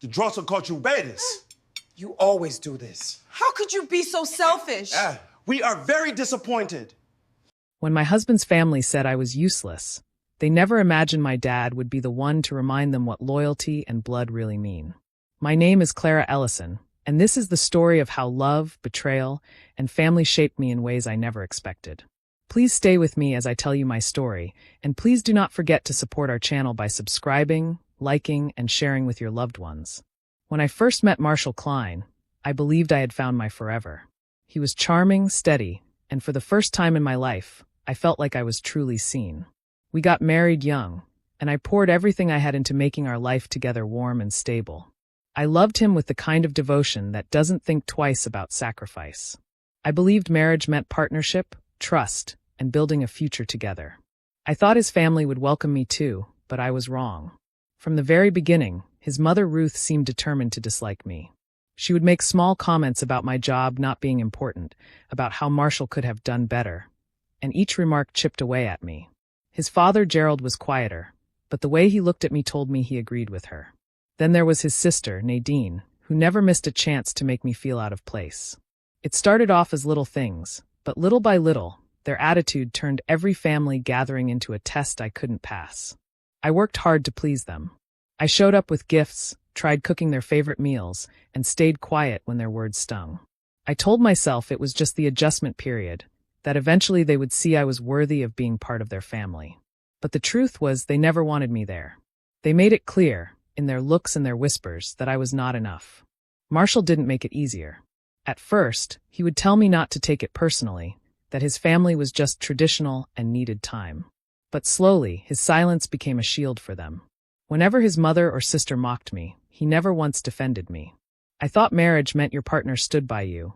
The drugs caught you betas. You always do this. How could you be so selfish? We are very disappointed. When my husband's family said I was useless, they never imagined my dad would be the one to remind them what loyalty and blood really mean. My name is Clara Ellison, and this is the story of how love, betrayal, and family shaped me in ways I never expected. Please stay with me as I tell you my story, and please do not forget to support our channel by subscribing, liking, and sharing with your loved ones. When I first met Marshall Klein, I believed I had found my forever. He was charming, steady, and for the first time in my life, I felt like I was truly seen. We got married young, and I poured everything I had into making our life together warm and stable. I loved him with the kind of devotion that doesn't think twice about sacrifice. I believed marriage meant partnership, trust, and building a future together. I thought his family would welcome me too, but I was wrong. From the very beginning, his mother Ruth seemed determined to dislike me. She would make small comments about my job not being important, about how Marshall could have done better, and each remark chipped away at me. His father Gerald was quieter, but the way he looked at me told me he agreed with her. Then there was his sister, Nadine, who never missed a chance to make me feel out of place. It started off as little things, but little by little, their attitude turned every family gathering into a test I couldn't pass. I worked hard to please them. I showed up with gifts, tried cooking their favorite meals, and stayed quiet when their words stung. I told myself it was just the adjustment period, that eventually they would see I was worthy of being part of their family. But the truth was they never wanted me there. They made it clear, in their looks and their whispers, that I was not enough. Marshall didn't make it easier. At first, he would tell me not to take it personally, that his family was just traditional and needed time. But slowly, his silence became a shield for them. Whenever his mother or sister mocked me, he never once defended me. I thought marriage meant your partner stood by you,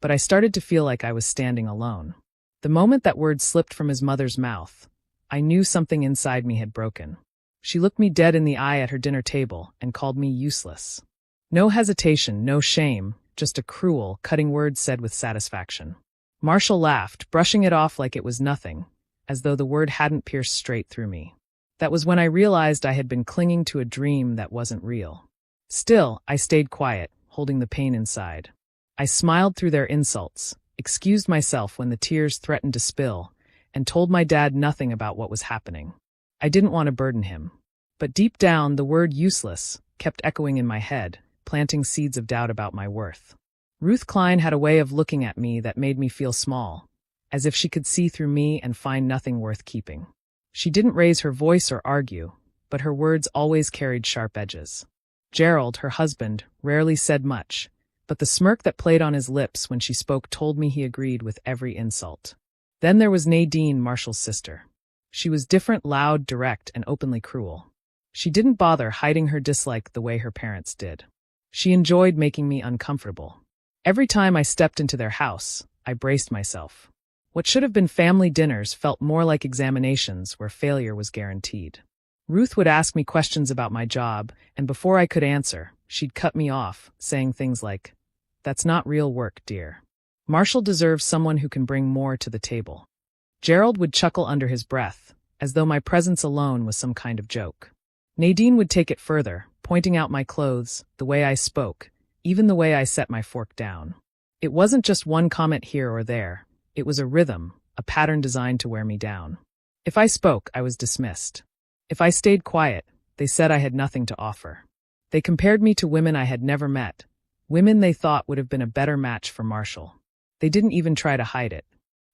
but I started to feel like I was standing alone. The moment that word slipped from his mother's mouth, I knew something inside me had broken. She looked me dead in the eye at her dinner table and called me useless. No hesitation, no shame, just a cruel, cutting word said with satisfaction. Marshall laughed, brushing it off like it was nothing, as though the word hadn't pierced straight through me. That was when I realized I had been clinging to a dream that wasn't real. Still, I stayed quiet, holding the pain inside. I smiled through their insults, excused myself when the tears threatened to spill, and told my dad nothing about what was happening. I didn't want to burden him. But deep down, the word useless kept echoing in my head, planting seeds of doubt about my worth. Ruth Klein had a way of looking at me that made me feel small, as if she could see through me and find nothing worth keeping. She didn't raise her voice or argue, but her words always carried sharp edges. Gerald, her husband, rarely said much, but the smirk that played on his lips when she spoke told me he agreed with every insult. Then there was Nadine, Marshall's sister. She was different, loud, direct, and openly cruel. She didn't bother hiding her dislike the way her parents did. She enjoyed making me uncomfortable. Every time I stepped into their house, I braced myself. What should have been family dinners felt more like examinations where failure was guaranteed. Ruth would ask me questions about my job, and before I could answer, she'd cut me off, saying things like, "That's not real work, dear. Marshall deserves someone who can bring more to the table." Gerald would chuckle under his breath, as though my presence alone was some kind of joke. Nadine would take it further, pointing out my clothes, the way I spoke, even the way I set my fork down. It wasn't just one comment here or there. It was a rhythm, a pattern designed to wear me down. If I spoke, I was dismissed. If I stayed quiet, they said I had nothing to offer. They compared me to women I had never met, women they thought would have been a better match for Marshall. They didn't even try to hide it.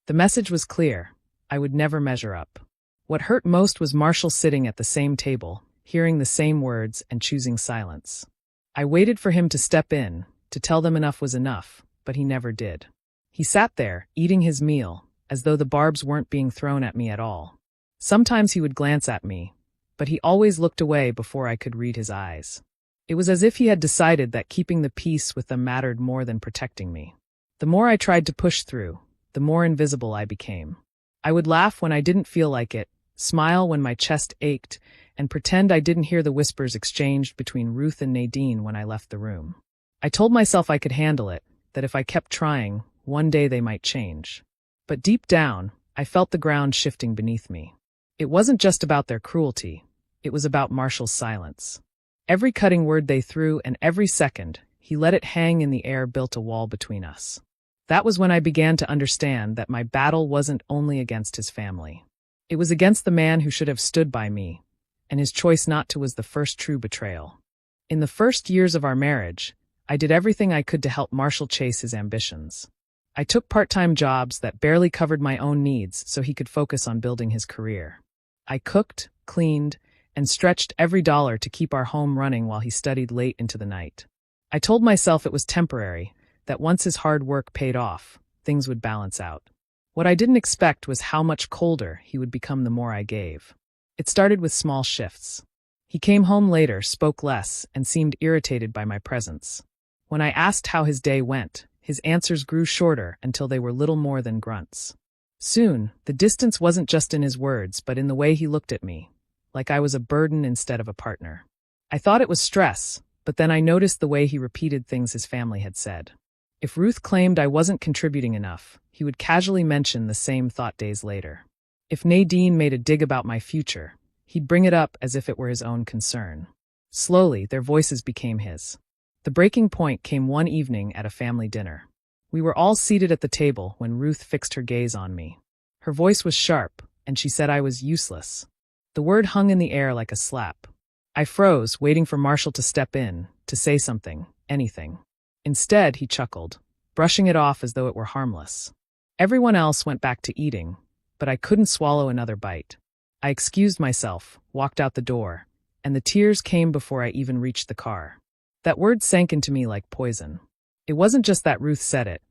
The message was clear. I would never measure up. What hurt most was Marshall sitting at the same table, hearing the same words and choosing silence. I waited for him to step in, to tell them enough was enough, but he never did. He sat there, eating his meal, as though the barbs weren't being thrown at me at all. Sometimes he would glance at me, but he always looked away before I could read his eyes. It was as if he had decided that keeping the peace with them mattered more than protecting me. The more I tried to push through, the more invisible I became. I would laugh when I didn't feel like it, smile when my chest ached, and pretend I didn't hear the whispers exchanged between Ruth and Nadine when I left the room. I told myself I could handle it, that if I kept trying, one day they might change. But deep down, I felt the ground shifting beneath me. It wasn't just about their cruelty, it was about Marshall's silence. Every cutting word they threw and every second he let it hang in the air built a wall between us. That was when I began to understand that my battle wasn't only against his family. It was against the man who should have stood by me, and his choice not to was the first true betrayal. In the first years of our marriage, I did everything I could to help Marshall chase his ambitions. I took part-time jobs that barely covered my own needs so he could focus on building his career. I cooked, cleaned, and stretched every dollar to keep our home running while he studied late into the night. I told myself it was temporary, that once his hard work paid off, things would balance out. What I didn't expect was how much colder he would become the more I gave. It started with small shifts. He came home later, spoke less, and seemed irritated by my presence. When I asked how his day went, his answers grew shorter until they were little more than grunts. Soon, the distance wasn't just in his words but in the way he looked at me, like I was a burden instead of a partner. I thought it was stress, but then I noticed the way he repeated things his family had said. If Ruth claimed I wasn't contributing enough, he would casually mention the same thought days later. If Nadine made a dig about my future, he'd bring it up as if it were his own concern. Slowly, their voices became his. The breaking point came one evening at a family dinner. We were all seated at the table when Ruth fixed her gaze on me. Her voice was sharp, and she said I was useless. The word hung in the air like a slap. I froze, waiting for Marshall to step in, to say something, anything. Instead, he chuckled, brushing it off as though it were harmless. Everyone else went back to eating, but I couldn't swallow another bite. I excused myself, walked out the door, and the tears came before I even reached the car. That word sank into me like poison. It wasn't just that Ruth said it.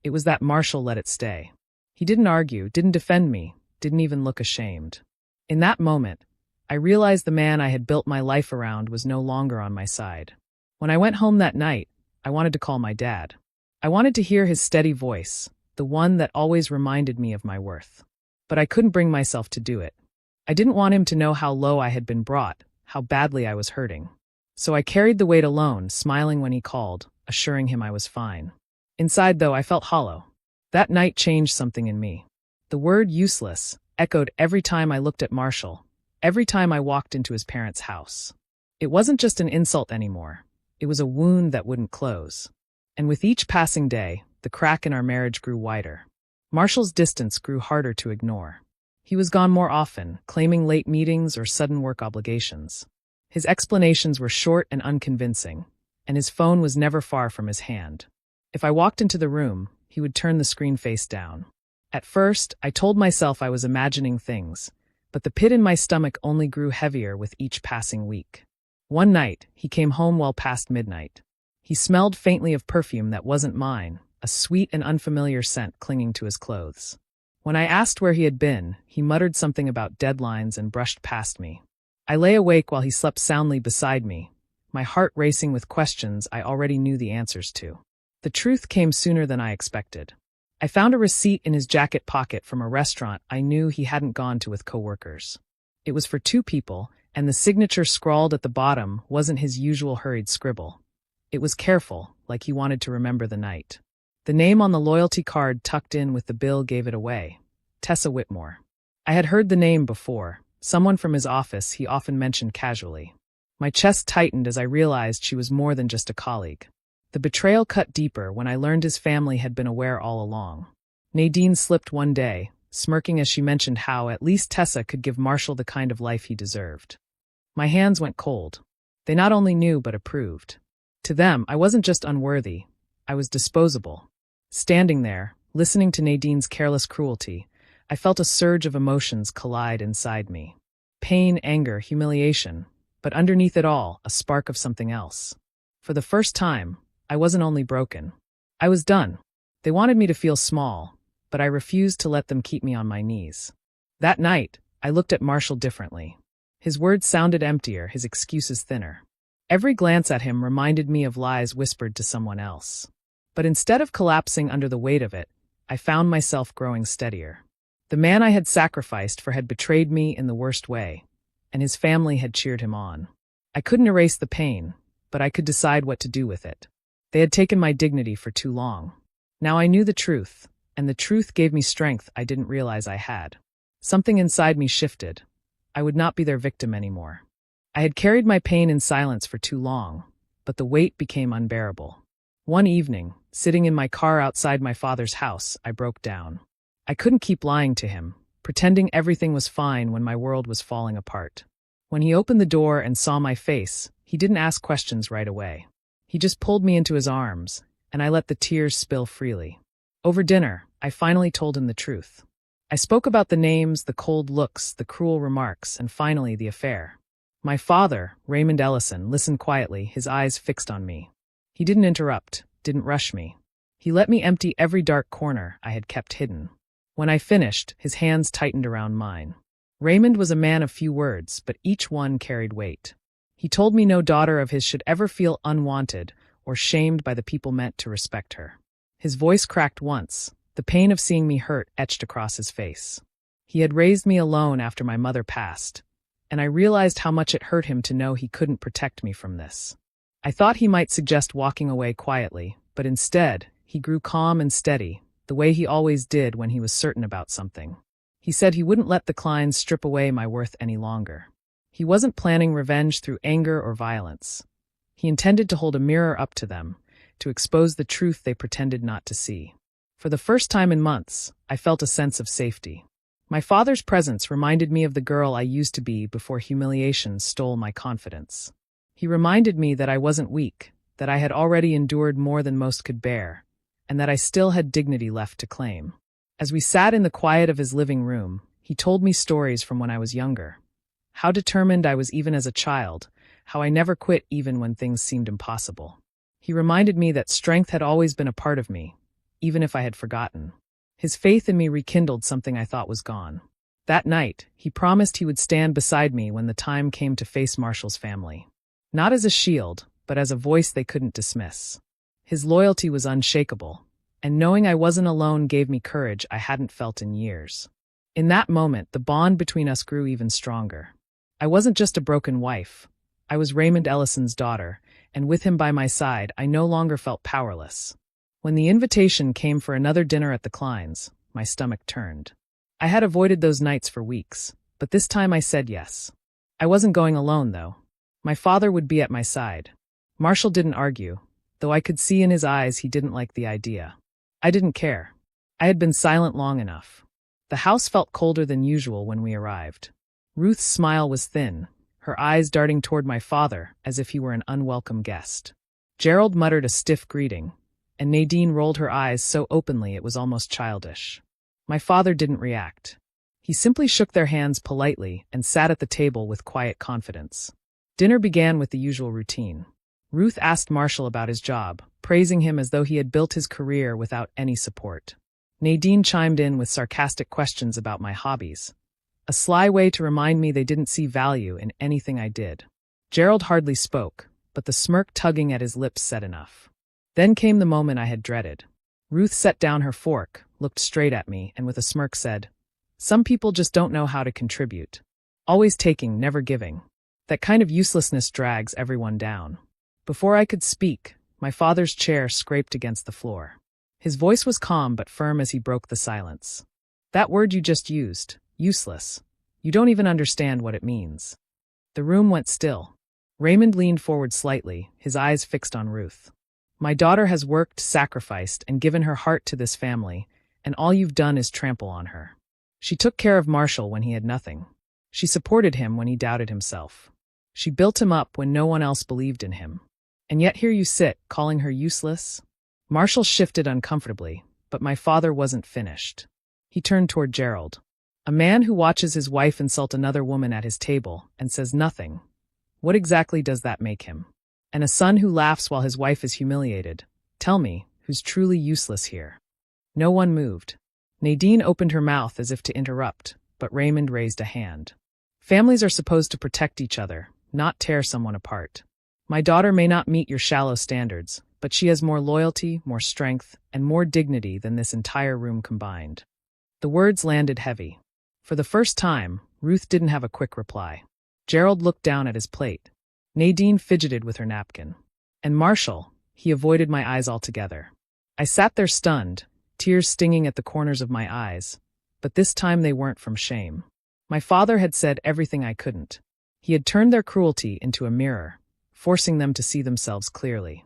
It was that Marshall let it stay. He didn't argue, didn't defend me, didn't even look ashamed. In that moment, I realized the man I had built my life around was no longer on my side. When I went home that night, I wanted to call my dad. I wanted to hear his steady voice, the one that always reminded me of my worth. But I couldn't bring myself to do it. I didn't want him to know how low I had been brought, how badly I was hurting. So I carried the weight alone, smiling when he called, assuring him I was fine. Inside, though, I felt hollow. That night changed something in me. The word useless echoed every time I looked at Marshall, every time I walked into his parents' house. It wasn't just an insult anymore. It was a wound that wouldn't close. And with each passing day, the crack in our marriage grew wider. Marshall's distance grew harder to ignore. He was gone more often, claiming late meetings or sudden work obligations. His explanations were short and unconvincing, and his phone was never far from his hand. If I walked into the room, he would turn the screen face down. At first, I told myself I was imagining things, but the pit in my stomach only grew heavier with each passing week. One night, he came home well past midnight. He smelled faintly of perfume that wasn't mine, a sweet and unfamiliar scent clinging to his clothes. When I asked where he had been, he muttered something about deadlines and brushed past me. I lay awake while he slept soundly beside me, my heart racing with questions I already knew the answers to. The truth came sooner than I expected. I found a receipt in his jacket pocket from a restaurant I knew he hadn't gone to with coworkers. It was for 2 people, and the signature scrawled at the bottom wasn't his usual hurried scribble. It was careful, like he wanted to remember the night. The name on the loyalty card tucked in with the bill gave it away. Tessa Whitmore. I had heard the name before, someone from his office he often mentioned casually. My chest tightened as I realized she was more than just a colleague. The betrayal cut deeper when I learned his family had been aware all along. Nadine slipped one day, smirking as she mentioned how at least Tessa could give Marshall the kind of life he deserved. My hands went cold. They not only knew but approved. To them, I wasn't just unworthy, I was disposable. Standing there, listening to Nadine's careless cruelty, I felt a surge of emotions collide inside me. Pain, anger, humiliation, but underneath it all, a spark of something else. For the first time, I wasn't only broken. I was done. They wanted me to feel small, but I refused to let them keep me on my knees. That night, I looked at Marshall differently. His words sounded emptier, his excuses thinner. Every glance at him reminded me of lies whispered to someone else. But instead of collapsing under the weight of it, I found myself growing steadier. The man I had sacrificed for had betrayed me in the worst way, and his family had cheered him on. I couldn't erase the pain, but I could decide what to do with it. They had taken my dignity for too long. Now I knew the truth, and the truth gave me strength I didn't realize I had. Something inside me shifted. I would not be their victim anymore. I had carried my pain in silence for too long, but the weight became unbearable. One evening, sitting in my car outside my father's house, I broke down. I couldn't keep lying to him, pretending everything was fine when my world was falling apart. When he opened the door and saw my face, he didn't ask questions right away. He just pulled me into his arms, and I let the tears spill freely. Over dinner, I finally told him the truth. I spoke about the names, the cold looks, the cruel remarks, and finally the affair. My father, Raymond Ellison, listened quietly, his eyes fixed on me. He didn't interrupt, didn't rush me. He let me empty every dark corner I had kept hidden. When I finished, his hands tightened around mine. Raymond was a man of few words, but each one carried weight. He told me no daughter of his should ever feel unwanted or shamed by the people meant to respect her. His voice cracked once, the pain of seeing me hurt etched across his face. He had raised me alone after my mother passed, and I realized how much it hurt him to know he couldn't protect me from this. I thought he might suggest walking away quietly, but instead, he grew calm and steady, the way he always did when he was certain about something. He said he wouldn't let the Kleins strip away my worth any longer. He wasn't planning revenge through anger or violence. He intended to hold a mirror up to them, to expose the truth they pretended not to see. For the first time in months, I felt a sense of safety. My father's presence reminded me of the girl I used to be before humiliation stole my confidence. He reminded me that I wasn't weak, that I had already endured more than most could bear, and that I still had dignity left to claim. As we sat in the quiet of his living room, he told me stories from when I was younger. How determined I was even as a child, how I never quit even when things seemed impossible. He reminded me that strength had always been a part of me, even if I had forgotten. His faith in me rekindled something I thought was gone. That night, he promised he would stand beside me when the time came to face Marshall's family. Not as a shield, but as a voice they couldn't dismiss. His loyalty was unshakable, and knowing I wasn't alone gave me courage I hadn't felt in years. In that moment, the bond between us grew even stronger. I wasn't just a broken wife. I was Raymond Ellison's daughter, and with him by my side, I no longer felt powerless. When the invitation came for another dinner at the Kleins, my stomach turned. I had avoided those nights for weeks, but this time I said yes. I wasn't going alone, though. My father would be at my side. Marshall didn't argue, though I could see in his eyes he didn't like the idea. I didn't care. I had been silent long enough. The house felt colder than usual when we arrived. Ruth's smile was thin, her eyes darting toward my father as if he were an unwelcome guest. Gerald muttered a stiff greeting, and Nadine rolled her eyes so openly it was almost childish. My father didn't react. He simply shook their hands politely and sat at the table with quiet confidence. Dinner began with the usual routine. Ruth asked Marshall about his job, praising him as though he had built his career without any support. Nadine chimed in with sarcastic questions about my hobbies, a sly way to remind me they didn't see value in anything I did. Gerald hardly spoke, but the smirk tugging at his lips said enough. Then came the moment I had dreaded. Ruth set down her fork, looked straight at me, and with a smirk said, "Some people just don't know how to contribute. Always taking, never giving. That kind of uselessness drags everyone down." Before I could speak, my father's chair scraped against the floor. His voice was calm but firm as he broke the silence. "That word you just used, useless. You don't even understand what it means." The room went still. Raymond leaned forward slightly, his eyes fixed on Ruth. "My daughter has worked, sacrificed, and given her heart to this family, and all you've done is trample on her. She took care of Marshall when he had nothing. She supported him when he doubted himself. She built him up when no one else believed in him. And yet here you sit, calling her useless?" Marshall shifted uncomfortably, but my father wasn't finished. He turned toward Gerald. "A man who watches his wife insult another woman at his table and says nothing. What exactly does that make him? And a son who laughs while his wife is humiliated. Tell me, who's truly useless here?" No one moved. Nadine opened her mouth as if to interrupt, but Raymond raised a hand. "Families are supposed to protect each other, not tear someone apart. My daughter may not meet your shallow standards, but she has more loyalty, more strength, and more dignity than this entire room combined." The words landed heavy. For the first time, Ruth didn't have a quick reply. Gerald looked down at his plate. Nadine fidgeted with her napkin. And Marshall, he avoided my eyes altogether. I sat there stunned, tears stinging at the corners of my eyes, but this time they weren't from shame. My father had said everything I couldn't. He had turned their cruelty into a mirror, forcing them to see themselves clearly.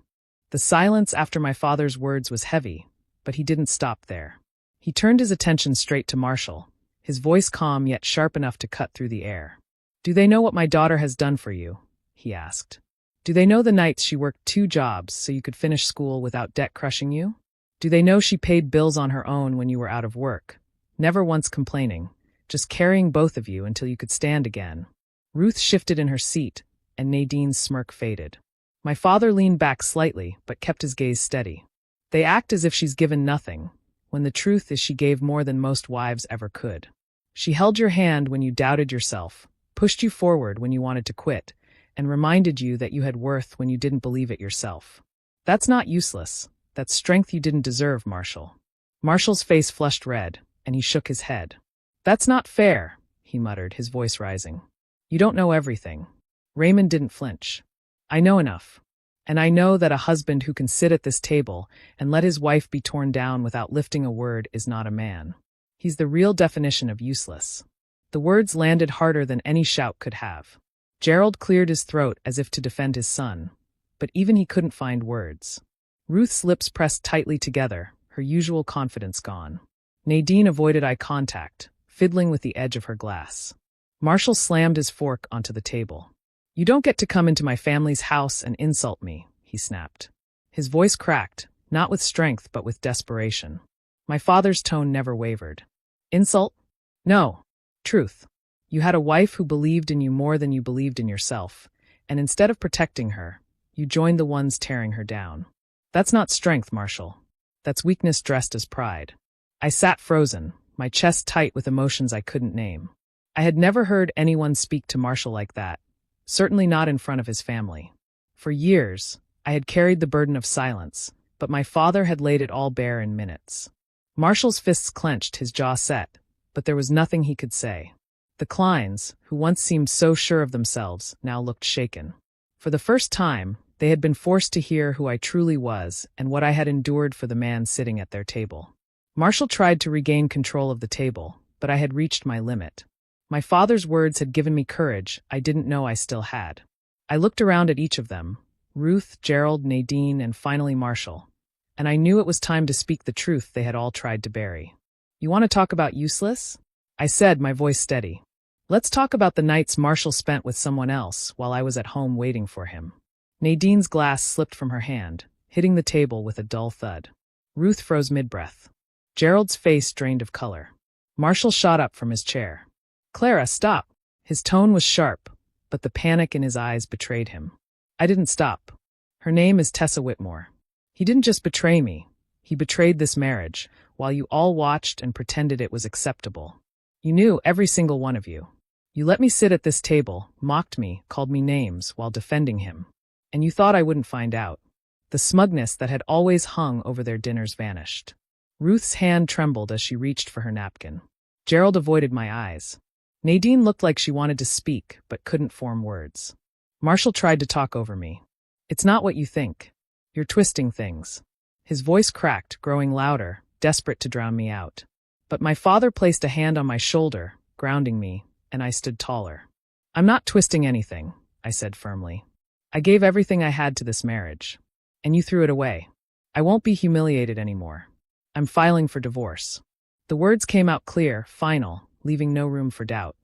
The silence after my father's words was heavy, but he didn't stop there. He turned his attention straight to Marshall, his voice calm yet sharp enough to cut through the air. "Do they know what my daughter has done for you?" he asked. "Do they know the nights she worked 2 jobs so you could finish school without debt crushing you? Do they know she paid bills on her own when you were out of work, never once complaining, just carrying both of you until you could stand again?" Ruth shifted in her seat, and Nadine's smirk faded. My father leaned back slightly, but kept his gaze steady. "They act as if she's given nothing, when the truth is she gave more than most wives ever could. She held your hand when you doubted yourself, pushed you forward when you wanted to quit, and reminded you that you had worth when you didn't believe it yourself. That's not useless. That's strength you didn't deserve, Marshall." Marshall's face flushed red, and he shook his head. "That's not fair," he muttered, his voice rising. "You don't know everything." Raymond didn't flinch. "I know enough. And I know that a husband who can sit at this table and let his wife be torn down without lifting a word is not a man. He's the real definition of useless." The words landed harder than any shout could have. Gerald cleared his throat as if to defend his son, but even he couldn't find words. Ruth's lips pressed tightly together, her usual confidence gone. Nadine avoided eye contact, fiddling with the edge of her glass. Marshall slammed his fork onto the table. "You don't get to come into my family's house and insult me," he snapped. His voice cracked, not with strength but with desperation. My father's tone never wavered. "Insult? No. Truth. You had a wife who believed in you more than you believed in yourself, and instead of protecting her, you joined the ones tearing her down. That's not strength, Marshall. That's weakness dressed as pride." I sat frozen, my chest tight with emotions I couldn't name. I had never heard anyone speak to Marshall like that, certainly not in front of his family. For years, I had carried the burden of silence, but my father had laid it all bare in minutes. Marshall's fists clenched, his jaw set, but there was nothing he could say. The Kleins, who once seemed so sure of themselves, now looked shaken. For the first time, they had been forced to hear who I truly was and what I had endured for the man sitting at their table. Marshall tried to regain control of the table, but I had reached my limit. My father's words had given me courage I didn't know I still had. I looked around at each of them, Ruth, Gerald, Nadine, and finally Marshall, and I knew it was time to speak the truth they had all tried to bury. "You want to talk about useless?" I said, my voice steady. "Let's talk about the nights Marshall spent with someone else while I was at home waiting for him." Nadine's glass slipped from her hand, hitting the table with a dull thud. Ruth froze mid-breath. Gerald's face drained of color. Marshall shot up from his chair. "Clara, stop." His tone was sharp, but the panic in his eyes betrayed him. I didn't stop. "Her name is Tessa Whitmore. He didn't just betray me. He betrayed this marriage, while you all watched and pretended it was acceptable. You knew, every single one of you. You let me sit at this table, mocked me, called me names while defending him. And you thought I wouldn't find out." The smugness that had always hung over their dinners vanished. Ruth's hand trembled as she reached for her napkin. Gerald avoided my eyes. Nadine looked like she wanted to speak, but couldn't form words. Marshall tried to talk over me. "It's not what you think. You're twisting things." His voice cracked, growing louder, desperate to drown me out. But my father placed a hand on my shoulder, grounding me, and I stood taller. "I'm not twisting anything," I said firmly. "I gave everything I had to this marriage. And you threw it away. I won't be humiliated anymore. I'm filing for divorce." The words came out clear, final, leaving no room for doubt.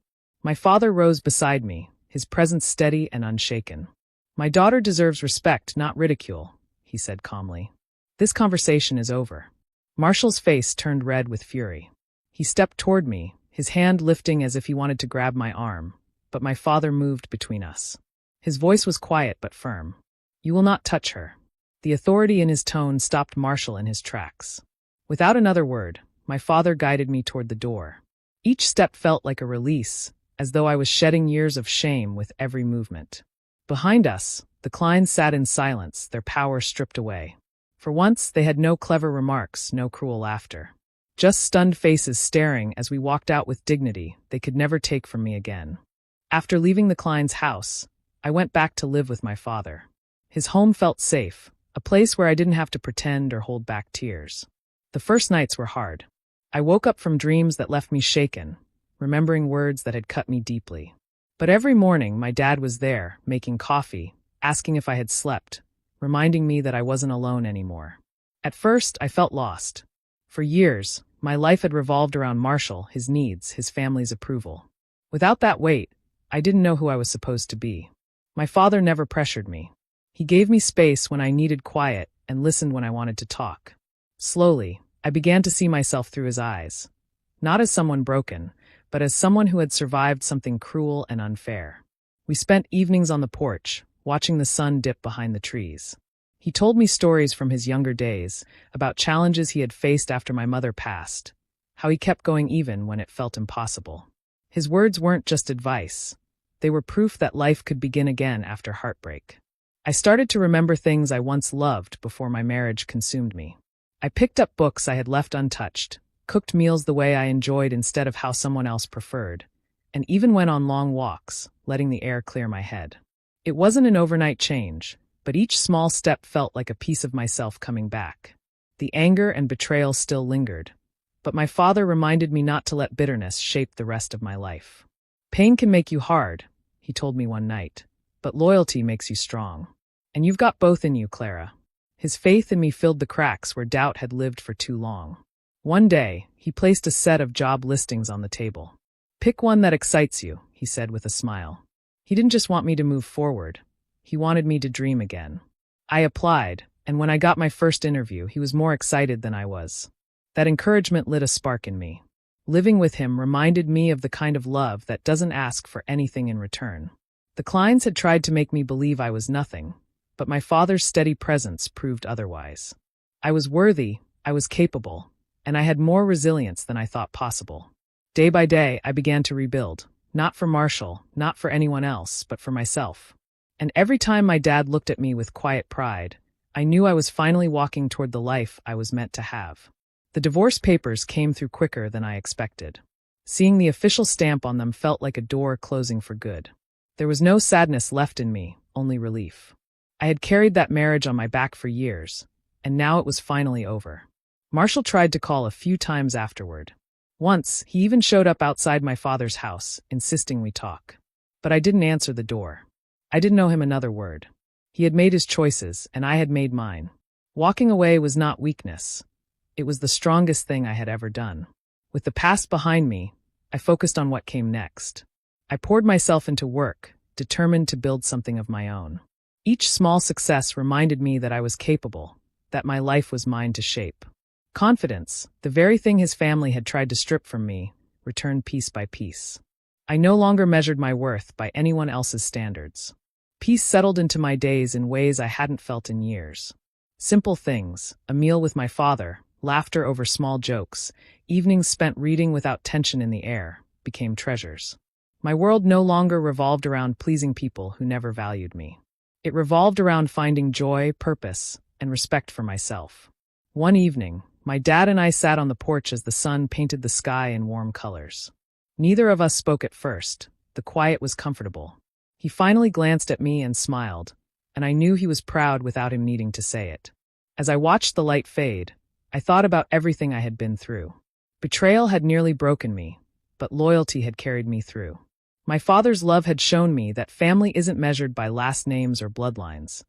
My father rose beside me, his presence steady and unshaken. "My daughter deserves respect, not ridicule," he said calmly. "This conversation is over." Marshall's face turned red with fury. He stepped toward me, his hand lifting as if he wanted to grab my arm, but my father moved between us. His voice was quiet but firm. "You will not touch her." The authority in his tone stopped Marshall in his tracks. Without another word, my father guided me toward the door. Each step felt like a release, as though I was shedding years of shame with every movement. Behind us, the Kleins sat in silence, their power stripped away. For once, they had no clever remarks, no cruel laughter. Just stunned faces staring as we walked out with dignity they could never take from me again. After leaving the Kleins' house, I went back to live with my father. His home felt safe, a place where I didn't have to pretend or hold back tears. The first nights were hard. I woke up from dreams that left me shaken, remembering words that had cut me deeply. But every morning, my dad was there, making coffee, asking if I had slept, reminding me that I wasn't alone anymore. At first, I felt lost. For years, my life had revolved around Marshall, his needs, his family's approval. Without that weight, I didn't know who I was supposed to be. My father never pressured me. He gave me space when I needed quiet and listened when I wanted to talk. Slowly, I began to see myself through his eyes. Not as someone broken, but as someone who had survived something cruel and unfair. We spent evenings on the porch, watching the sun dip behind the trees. He told me stories from his younger days, about challenges he had faced after my mother passed, how he kept going even when it felt impossible. His words weren't just advice. They were proof that life could begin again after heartbreak. I started to remember things I once loved before my marriage consumed me. I picked up books I had left untouched, cooked meals the way I enjoyed instead of how someone else preferred, and even went on long walks, letting the air clear my head. It wasn't an overnight change, but each small step felt like a piece of myself coming back. The anger and betrayal still lingered, but my father reminded me not to let bitterness shape the rest of my life. Pain can make you hard, he told me one night, but loyalty makes you strong. And you've got both in you, Clara. His faith in me filled the cracks where doubt had lived for too long. One day, he placed a set of job listings on the table. Pick one that excites you, he said with a smile. He didn't just want me to move forward. He wanted me to dream again. I applied, and when I got my first interview, he was more excited than I was. That encouragement lit a spark in me. Living with him reminded me of the kind of love that doesn't ask for anything in return. The Kleins had tried to make me believe I was nothing, but my father's steady presence proved otherwise. I was worthy, I was capable, and I had more resilience than I thought possible. Day by day, I began to rebuild, not for Marshall, not for anyone else, but for myself. And every time my dad looked at me with quiet pride, I knew I was finally walking toward the life I was meant to have. The divorce papers came through quicker than I expected. Seeing the official stamp on them felt like a door closing for good. There was no sadness left in me, only relief. I had carried that marriage on my back for years, and now it was finally over. Marshall tried to call a few times afterward. Once, he even showed up outside my father's house, insisting we talk. But I didn't answer the door. I didn't owe him another word. He had made his choices, and I had made mine. Walking away was not weakness. It was the strongest thing I had ever done. With the past behind me, I focused on what came next. I poured myself into work, determined to build something of my own. Each small success reminded me that I was capable, that my life was mine to shape. Confidence, the very thing his family had tried to strip from me, returned piece by piece. I no longer measured my worth by anyone else's standards. Peace settled into my days in ways I hadn't felt in years. Simple things, a meal with my father, laughter over small jokes, evenings spent reading without tension in the air, became treasures. My world no longer revolved around pleasing people who never valued me. It revolved around finding joy, purpose, and respect for myself. One evening, my dad and I sat on the porch as the sun painted the sky in warm colors. Neither of us spoke at first. The quiet was comfortable. He finally glanced at me and smiled, and I knew he was proud without him needing to say it. As I watched the light fade, I thought about everything I had been through. Betrayal had nearly broken me, but loyalty had carried me through. My father's love had shown me that family isn't measured by last names or bloodlines.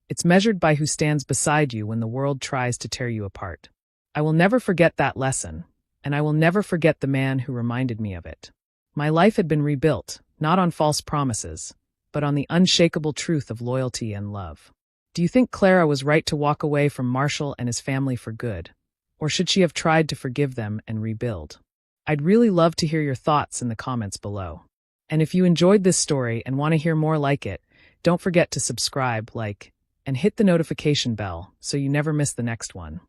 It's measured by who stands beside you when the world tries to tear you apart. I will never forget that lesson, and I will never forget the man who reminded me of it. My life had been rebuilt, not on false promises, but on the unshakable truth of loyalty and love. Do you think Clara was right to walk away from Marshall and his family for good? Or should she have tried to forgive them and rebuild? I'd really love to hear your thoughts in the comments below. And if you enjoyed this story and want to hear more like it, don't forget to subscribe, like, and hit the notification bell so you never miss the next one.